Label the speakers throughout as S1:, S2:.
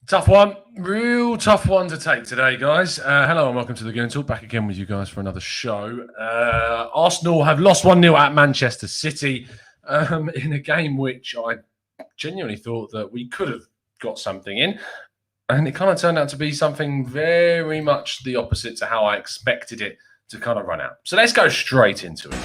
S1: Tough one. Real tough one to take today, guys. Hello and welcome to the Goon Talk. Back again with you guys for another show. Arsenal have lost 1-0 at Manchester City in a game which I genuinely thought that we could have got something in. And it kind of turned out to be something very much the opposite to how I expected it to kind of run out. So let's go straight into it.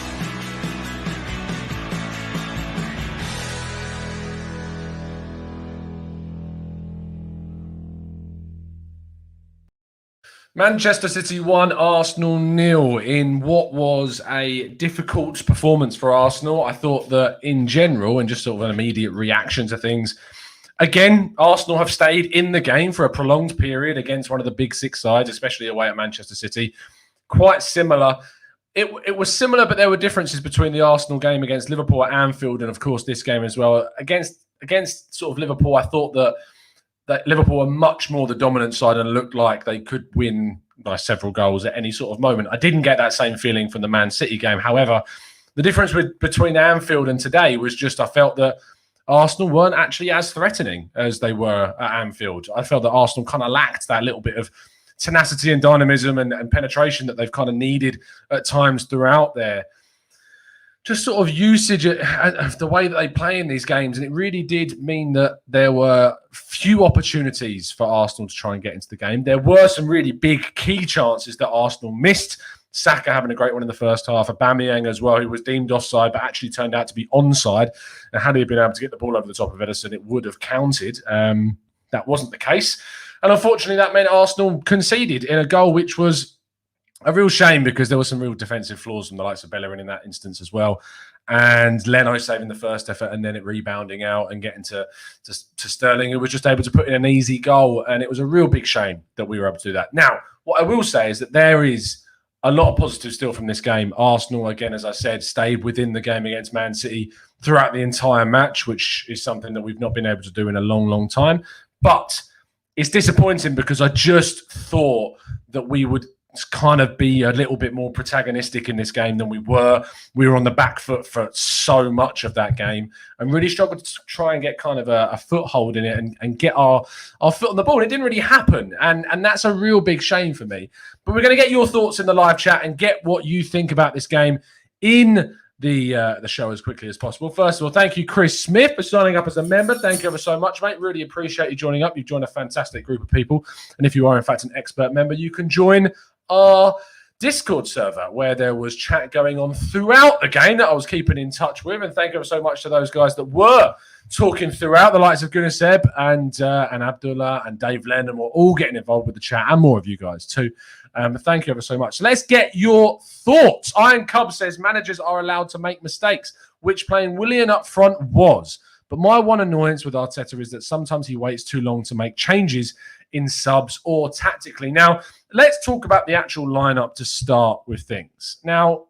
S1: Manchester City 1, Arsenal 0 in what was a difficult performance for Arsenal. I thought that in general, and just sort of an immediate reaction to things, again, Arsenal have stayed in the game for a prolonged period against one of the big six sides, especially away at Manchester City. Quite similar. It was similar, but there were differences between the Arsenal game against Liverpool at Anfield and, of course, this game as well. Against sort of Liverpool, I thought that Liverpool were much more the dominant side and looked like they could win by several goals at any sort of moment. I didn't get that same feeling from the Man City game. However, the difference between Anfield and today was just I felt that Arsenal weren't actually as threatening as they were at Anfield. I felt that Arsenal kind of lacked that little bit of tenacity and dynamism and penetration that they've kind of needed at times throughout their just sort of usage of the way that they play in these games. And it really did mean that there were few opportunities for Arsenal to try and get into the game. There were some really big key chances that Arsenal missed. Saka having a great one in the first half. Aubameyang as well, who was deemed offside, but actually turned out to be onside. And had he been able to get the ball over the top of Ederson, it would have counted. That wasn't the case. And unfortunately, that meant Arsenal conceded in a goal which was a real shame because there were some real defensive flaws from the likes of Bellerin in that instance as well. And Leno saving the first effort and then it rebounding out and getting to Sterling, who was just able to put in an easy goal. And it was a real big shame that we were able to do that. Now, what I will say is that there is a lot of positives still from this game. Arsenal, again, as I said, stayed within the game against Man City throughout the entire match, which is something that we've not been able to do in a long, long time. But it's disappointing because I just thought that we would kind of be a little bit more protagonistic in this game than we were. We were on the back foot for so much of that game and really struggled to try and get kind of a foothold in it and get our foot on the ball. It didn't really happen. And that's a real big shame for me. But we're going to get your thoughts in the live chat and get what you think about this game in the show as quickly as possible. First of all, thank you, Chris Smith, for signing up as a member. Thank you ever so much, mate. Really appreciate you joining up. You've joined a fantastic group of people. And if you are, in fact, an expert member, you can join our Discord server where there was chat going on throughout the game that I was keeping in touch with. And thank you so much to those guys that were talking throughout, the likes of Guniseb and Abdullah and Dave Lennon were all getting involved with the chat, and more of you guys too. Thank you ever so much. So let's get your thoughts. Iron Cub says managers are allowed to make mistakes, which playing Willian up front was. But my one annoyance with Arteta is that sometimes he waits too long to make changes in subs or tactically. Now, let's talk about the actual lineup to start with things. Now,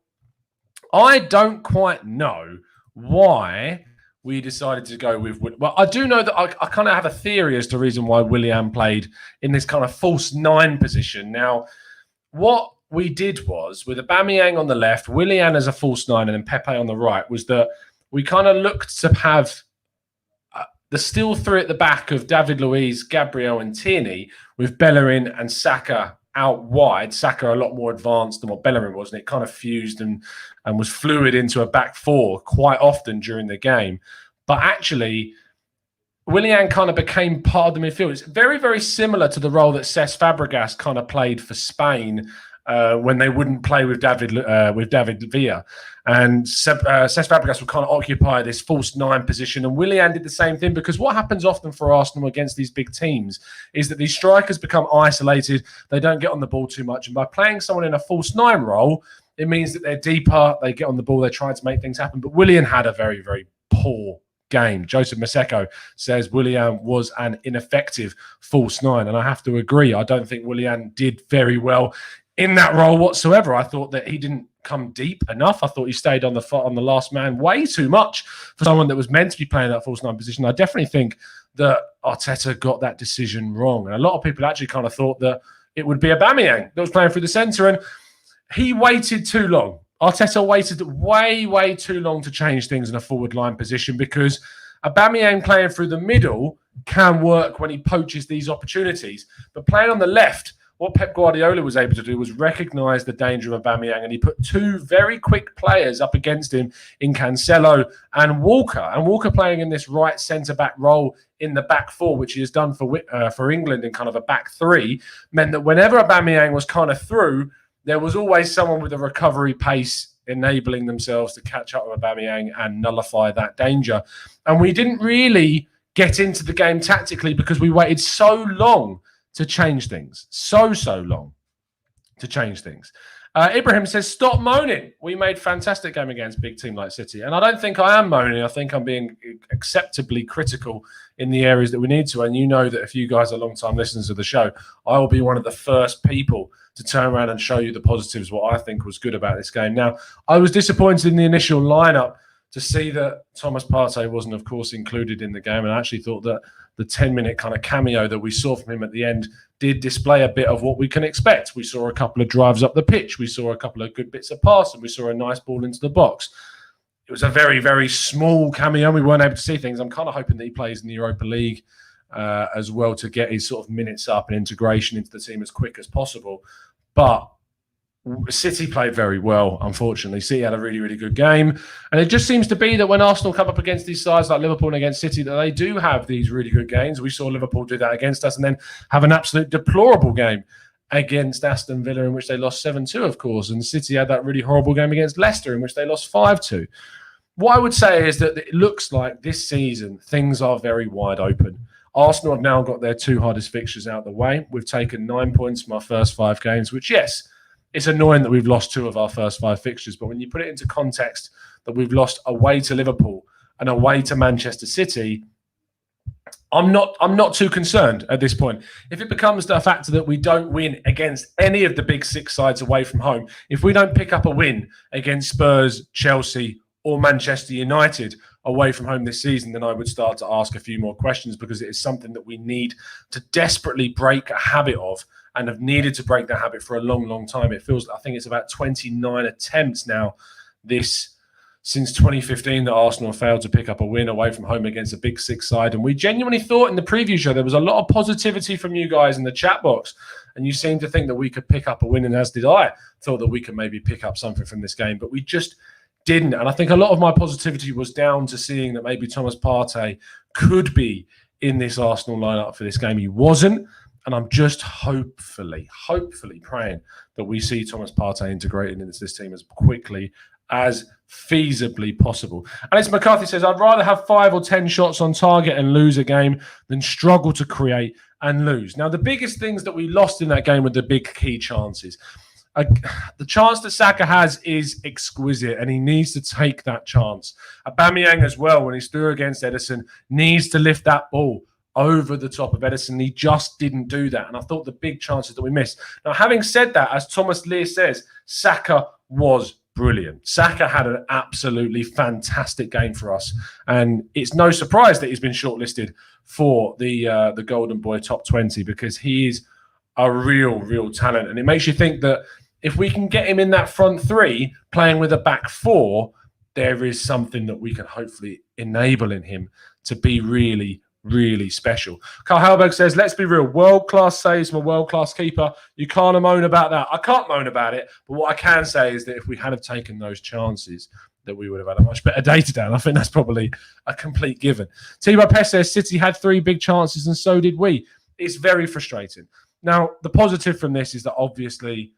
S1: I don't quite know why we decided to go with... Well, I do know that I kind of have a theory as to the reason why Willian played in this kind of false nine position. Now, what we did was, with Aubameyang on the left, Willian as a false nine, and then Pepe on the right, was that we kind of looked to have the still three at the back of David Luiz, Gabriel and Tierney, with Bellerin and Saka out wide. Saka a lot more advanced than what Bellerin was, and it kind of fused and was fluid into a back four quite often during the game. But actually, Willian kind of became part of the midfield. It's very, very similar to the role that Cesc Fabregas kind of played for Spain when they wouldn't play with David Villa. And Cesc Fabregas would kind of occupy this false nine position. And Willian did the same thing, because what happens often for Arsenal against these big teams is that these strikers become isolated. They don't get on the ball too much. And by playing someone in a false nine role, it means that they're deeper, they get on the ball, they try to make things happen. But Willian had a very, very poor game. Joseph Maseko says Willian was an ineffective false nine. And I have to agree. I don't think Willian did very well in that role whatsoever. I thought that he didn't come deep enough. I thought he stayed on the last man way too much for someone that was meant to be playing that false nine position. I definitely think that Arteta got that decision wrong. And a lot of people actually kind of thought that it would be Aubameyang that was playing through the centre, and he waited too long. Arteta waited way, way too long to change things in a forward line position, because Aubameyang playing through the middle can work when he poaches these opportunities. But playing on the left, what Pep Guardiola was able to do was recognise the danger of Aubameyang, and he put two very quick players up against him in Cancelo and Walker. And Walker playing in this right centre-back role in the back four, which he has done for England in kind of a back three, meant that whenever Aubameyang was kind of through, there was always someone with a recovery pace enabling themselves to catch up with Aubameyang and nullify that danger. And we didn't really get into the game tactically because we waited so long to change things. So long to change things. Ibrahim says, stop moaning. We made fantastic game against big team like City. And I don't think I am moaning. I think I'm being acceptably critical in the areas that we need to. And you know that if you guys are long-time listeners of the show, I will be one of the first people to turn around and show you the positives, what I think was good about this game. Now, I was disappointed in the initial lineup to see that Thomas Partey wasn't, of course, included in the game. And I actually thought that the 10-minute kind of cameo that we saw from him at the end did display a bit of what we can expect. We saw a couple of drives up the pitch. We saw a couple of good bits of passing. We saw a nice ball into the box. It was a very, very small cameo. We weren't able to see things. I'm kind of hoping that he plays in the Europa League as well to get his sort of minutes up and integration into the team as quick as possible. But City played very well, unfortunately. City had a really, really good game. And it just seems to be that when Arsenal come up against these sides like Liverpool and against City, that they do have these really good games. We saw Liverpool do that against us and then have an absolute deplorable game against Aston Villa in which they lost 7-2, of course. And City had that really horrible game against Leicester in which they lost 5-2. What I would say is that it looks like this season things are very wide open. Arsenal have now got their two hardest fixtures out of the way. We've taken 9 points from our first 5 games, which, yes, it's annoying that we've lost 2 of our first 5 fixtures, but when you put it into context that we've lost away to Liverpool and away to Manchester City, I'm not too concerned at this point. If it becomes the factor that we don't win against any of the big 6 sides away from home, if we don't pick up a win against Spurs, Chelsea, or Manchester United away from home this season, then I would start to ask a few more questions, because it is something that we need to desperately break a habit of, and have needed to break that habit for a long, long time. It feels, I think it's about 29 attempts now since 2015 that Arsenal failed to pick up a win away from home against a big 6 side. And we genuinely thought in the preview show there was a lot of positivity from you guys in the chat box, and you seemed to think that we could pick up a win, and as did I, thought that we could maybe pick up something from this game, but we just didn't. And I think a lot of my positivity was down to seeing that maybe Thomas Partey could be in this Arsenal lineup for this game. He wasn't. And I'm just hopefully praying that we see Thomas Partey integrated into this team as quickly as feasibly possible. Alex McCarthy says, I'd rather have 5 or 10 shots on target and lose a game than struggle to create and lose. Now, the biggest things that we lost in that game were the big key chances. The chance that Saka has is exquisite, and he needs to take that chance. Aubameyang as well, when he's through against Ederson, needs to lift that ball over the top of Ederson. He just didn't do that. And I thought the big chances that we missed. Now, having said that, as Thomas Lear says, Saka was brilliant. Saka had an absolutely fantastic game for us. And it's no surprise that he's been shortlisted for the Golden Boy Top 20, because he is a real talent. And it makes you think that if we can get him in that front 3 playing with a back 4, there is something that we can hopefully enable in him to be really special. Carl Halberg says, let's be real, world-class saves from a world-class keeper. You can't moan about that. I can't moan about it, but what I can say is that if we had have taken those chances, that we would have had a much better day today. And I think that's probably a complete given. T-Bar Pest says, City had 3 big chances and so did we. It's very frustrating. Now, the positive from this is that obviously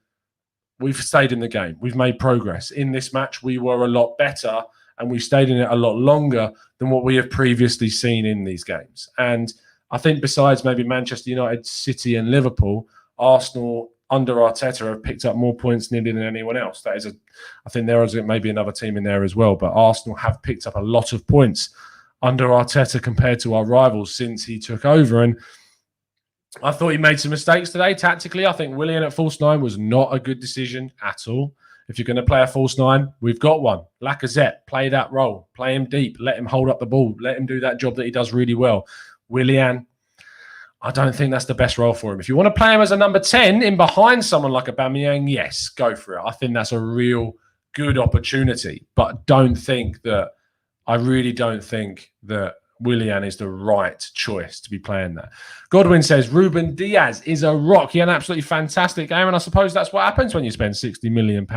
S1: we've stayed in the game. We've made progress. In this match, we were a lot better, and we stayed in it a lot longer than what we have previously seen in these games. And I think besides maybe Manchester United, City and Liverpool, Arsenal under Arteta have picked up more points nearly than anyone else. I think there is maybe another team in there as well, but Arsenal have picked up a lot of points under Arteta compared to our rivals since he took over. And I thought he made some mistakes today tactically. I think Willian at false 9 was not a good decision at all. If you're going to play a false 9, we've got one. Lacazette, play that role. Play him deep. Let him hold up the ball. Let him do that job that he does really well. Willian, I don't think that's the best role for him. If you want to play him as a number 10 in behind someone like Aubameyang, yes, go for it. I think that's a real good opportunity. But I really don't think that Willian is the right choice to be playing that. Godwin says, Ruben Diaz is a rock. He had an absolutely fantastic game, and I suppose that's what happens when you spend £60 million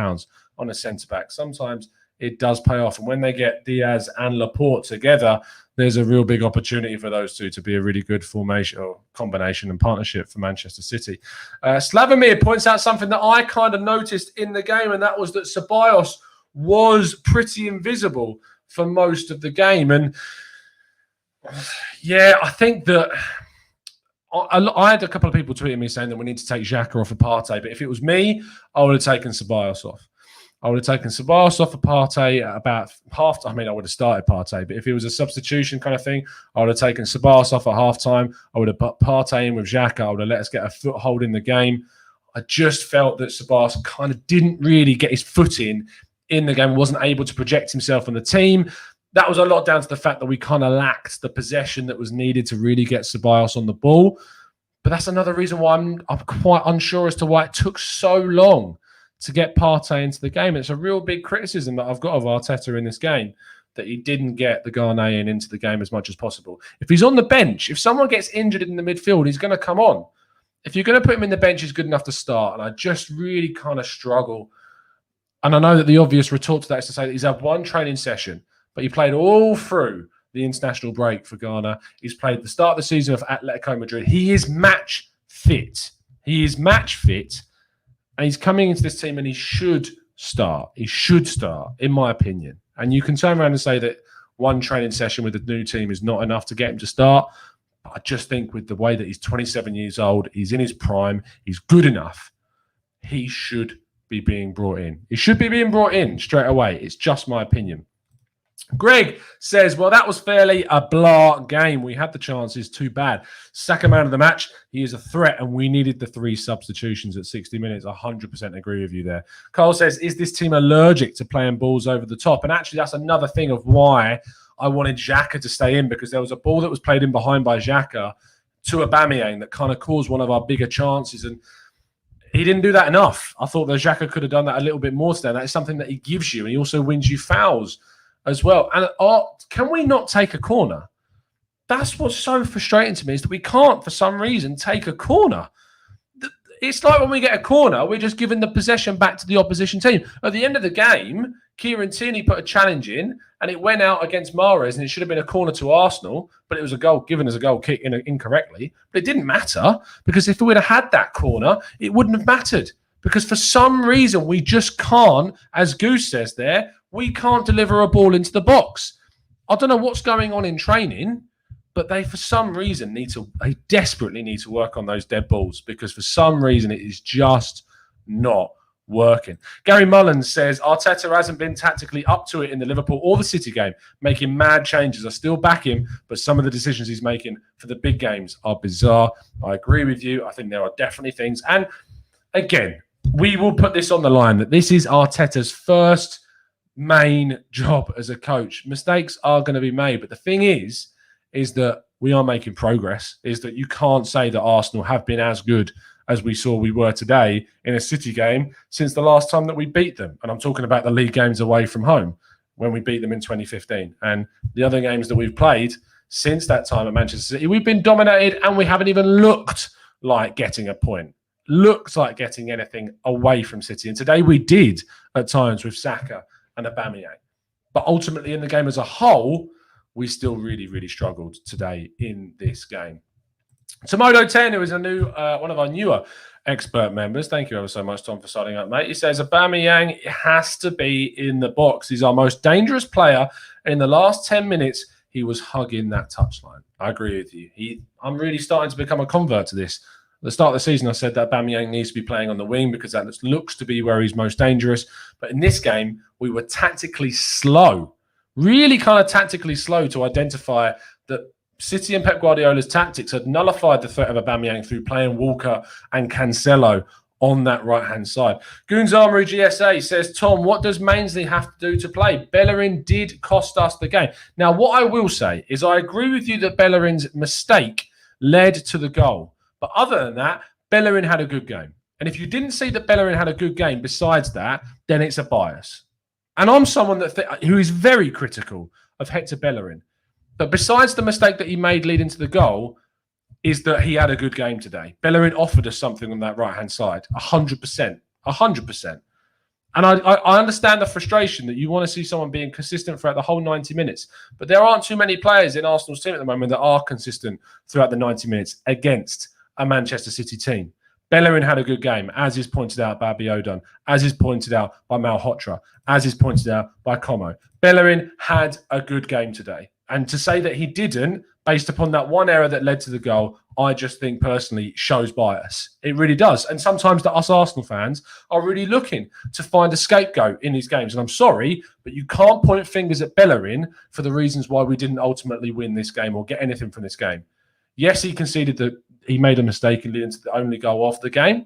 S1: on a centre-back. Sometimes it does pay off, and when they get Diaz and Laporte together, there's a real big opportunity for those two to be a really good formation or combination and partnership for Manchester City. Slavomir points out something that I kind of noticed in the game, and that was that Ceballos was pretty invisible for most of the game. And yeah, I think that I had a couple of people tweeting me saying that we need to take Xhaka off of Partey, but if it was me, I would have taken Ceballos off. I would have taken Ceballos off of Partey at about half. I mean, I would have started Partey, but if it was a substitution kind of thing, I would have taken Ceballos off at half time. I would have put Partey in with Xhaka. I would have let us get a foothold in the game. I just felt that Ceballos kind of didn't really get his foot in the game, wasn't able to project himself on the team. That was a lot down to the fact that we kind of lacked the possession that was needed to really get Ceballos on the ball. But that's another reason why I'm quite unsure as to why it took so long to get Partey into the game. It's a real big criticism that I've got of Arteta in this game, that he didn't get the Ghanaian into the game as much as possible. If he's on the bench, if someone gets injured in the midfield, he's going to come on. If you're going to put him in the bench, he's good enough to start. And I just really kind of struggle. And I know that the obvious retort to that is to say that he's had one training session, but he played all through the international break for Ghana. He's played the start of the season of Atletico Madrid. He is match fit. He is match fit. And he's coming into this team and he should start. He should start, in my opinion. And you can turn around and say that one training session with the new team is not enough to get him to start. But I just think with the way that he's 27 years old, he's in his prime, he's good enough, he should be being brought in. He should be being brought in straight away. It's just my opinion. Greg says, well, that was fairly a blah game. We had the chances, too bad. Saka man of the match. He is a threat, and we needed the 3 substitutions at 60 minutes. 100% agree with you there. Carl says, is this team allergic to playing balls over the top? And actually, that's another thing of why I wanted Xhaka to stay in, because there was a ball that was played in behind by Xhaka to Aubameyang that kind of caused one of our bigger chances, and he didn't do that enough. I thought that Xhaka could have done that a little bit more today. That is something that he gives you, and he also wins you fouls as well. And can we not take a corner? That's what's so frustrating to me, is that we can't, for some reason, take a corner. It's like when we get a corner, we're just giving the possession back to the opposition team. At the end of the game, Kieran Tierney put a challenge in, and it went out against Mahrez, and it should have been a corner to Arsenal, but it was a goal given as a goal kick incorrectly. But it didn't matter, because if we would have had that corner, it wouldn't have mattered. Because for some reason, we just can't, as Goose says there, we can't deliver a ball into the box. I don't know what's going on in training, but they, for some reason, they desperately need to work on those dead balls, because for some reason it is just not working. Gary Mullins says, Arteta hasn't been tactically up to it in the Liverpool or the City game, making mad changes. I still back him, but some of the decisions he's making for the big games are bizarre. I agree with you. I think there are definitely things. And again, we will put this on the line that this is Arteta's first main job as a coach. Mistakes are going to be made, but the thing is that we are making progress, is that you can't say that Arsenal have been as good as we saw we were today in a City game since the last time that we beat them. And I'm talking about the league games away from home, when we beat them in 2015. And the other games that we've played since that time at Manchester City, we've been dominated, and we haven't even looked like getting a point, looked like getting anything away from City. And today we did at times with Saka and Aubameyang. But ultimately in the game as a whole, we still really, really struggled today in this game. Tomodo 10, who is a new one of our newer expert members. Thank you ever so much, Tom, for signing up, mate. He says, Aubameyang has to be in the box. He's our most dangerous player. In the last 10 minutes, he was hugging that touchline. I agree with you. I'm really starting to become a convert to this. At the start of the season, I said that Aubameyang needs to be playing on the wing, because that looks to be where he's most dangerous. But in this game, we were tactically slow, really kind of tactically slow to identify that City and Pep Guardiola's tactics had nullified the threat of Aubameyang through playing Walker and Cancelo on that right-hand side. Goons Armory GSA says, Tom, what does Mainsley have to do to play? Bellerin did cost us the game. Now, what I will say is I agree with you that Bellerin's mistake led to the goal. But other than that, Bellerin had a good game. And if you didn't see that Bellerin had a good game besides that, then it's a bias. And I'm someone who is very critical of Hector Bellerin. But besides the mistake that he made leading to the goal, is that he had a good game today. Bellerin offered us something on that right-hand side, 100%, 100%. And I understand the frustration that you want to see someone being consistent throughout the whole 90 minutes. But there aren't too many players in Arsenal's team at the moment that are consistent throughout the 90 minutes against a Manchester City team. Bellerin had a good game, as is pointed out by Biodun, as is pointed out by Malhotra, as is pointed out by Como. Bellerin had a good game today. And to say that he didn't, based upon that one error that led to the goal, I just think personally shows bias. It really does. And sometimes us Arsenal fans are really looking to find a scapegoat in these games. And I'm sorry, but you can't point fingers at Bellerin for the reasons why we didn't ultimately win this game or get anything from this game. Yes, he conceded that he made a mistake in leading to the only goal of the game.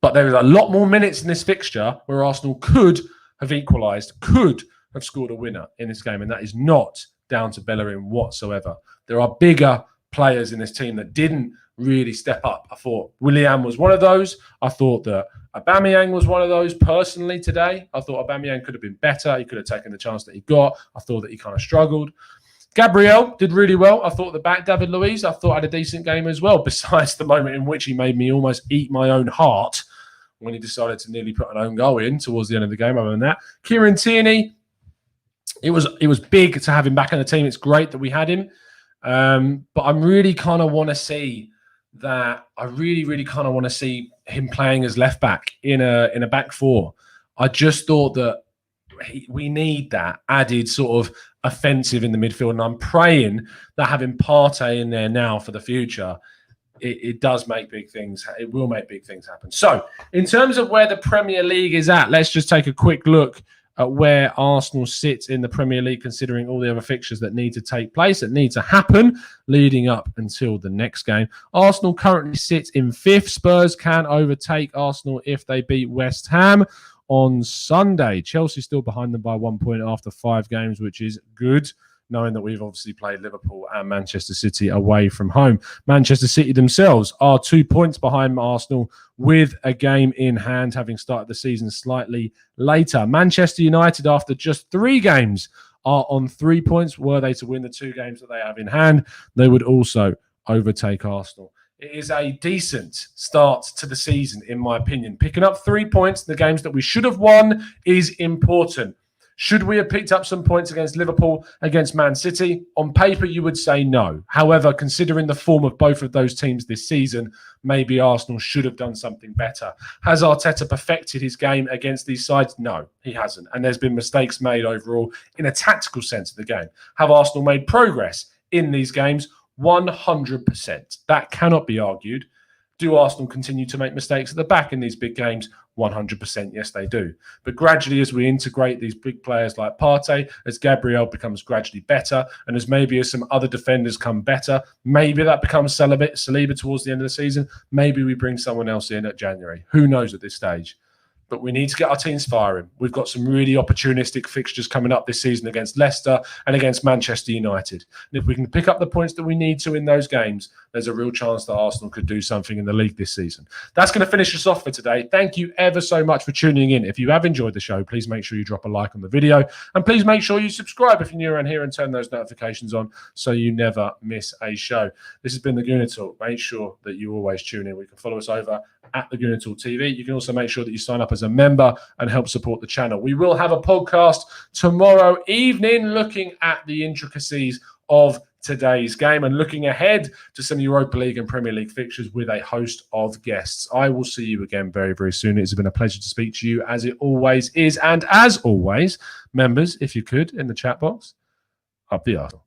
S1: But there is a lot more minutes in this fixture where Arsenal could have equalised, could have scored a winner in this game. And that is not down to Bellerin whatsoever. There are bigger players in this team that didn't really step up. I thought Willian was one of those. I thought that Aubameyang was one of those personally today. I thought Aubameyang could have been better. He could have taken the chance that he got. I thought that he kind of struggled. Gabriel did really well. I thought the back, David Luiz, I thought had a decent game as well, besides the moment in which he made me almost eat my own heart when he decided to nearly put an own goal in towards the end of the game. Other than that, Kieran Tierney, it was big to have him back in the team. It's great that we had him. But I really kind of want to see that. I really kind of want to see him playing as left back in a back four. I just thought that we need that added sort of offensive in the midfield. And I'm praying that having Partey in there now for the future, it does make big things. It will make big things happen. So in terms of where the Premier League is at, let's just take a quick look at where Arsenal sits in the Premier League, considering all the other fixtures that need to take place, that need to happen leading up until the next game. Arsenal currently sits in 5th. Spurs can overtake Arsenal if they beat West Ham on Sunday. Chelsea still behind them by 1 point after 5 games, which is good, knowing that we've obviously played Liverpool and Manchester City away from home. Manchester City themselves are 2 points behind Arsenal with a game in hand, having started the season slightly later. Manchester United, after just 3 games, are on 3 points. Were they to win the 2 games that they have in hand, they would also overtake Arsenal. It is a decent start to the season, in my opinion. Picking up 3 points in the games that we should have won is important. Should we have picked up some points against Liverpool, against Man City? On paper, you would say no. However, considering the form of both of those teams this season, maybe Arsenal should have done something better. Has Arteta perfected his game against these sides? No, he hasn't. And there's been mistakes made overall in a tactical sense of the game. Have Arsenal made progress in these games? 100%. That cannot be argued. Do Arsenal continue to make mistakes at the back in these big games? 100%, yes, they do. But gradually, as we integrate these big players like Partey, as Gabriel becomes gradually better, and as some other defenders come better, maybe that becomes Saliba towards the end of the season. Maybe we bring someone else in at January. Who knows at this stage? But we need to get our teams firing. We've got some really opportunistic fixtures coming up this season against Leicester and against Manchester United. And if we can pick up the points that we need to in those games, there's a real chance that Arsenal could do something in the league this season. That's going to finish us off for today. Thank you ever so much for tuning in. If you have enjoyed the show, please make sure you drop a like on the video. And please make sure you subscribe if you're new around here and turn those notifications on so you never miss a show. This has been the Gooner Talk. Make sure that you always tune in. We can follow us over at the Gooner Talk TV. You can also make sure that you sign up as a member and help support the channel. We will have a podcast tomorrow evening looking at the intricacies of today's game and looking ahead to some Europa League and Premier League fixtures with a host of guests. I will see you again very, very soon. It's been a pleasure to speak to you, as it always is. And as always, members, if you could, in the chat box, up the Arsenal.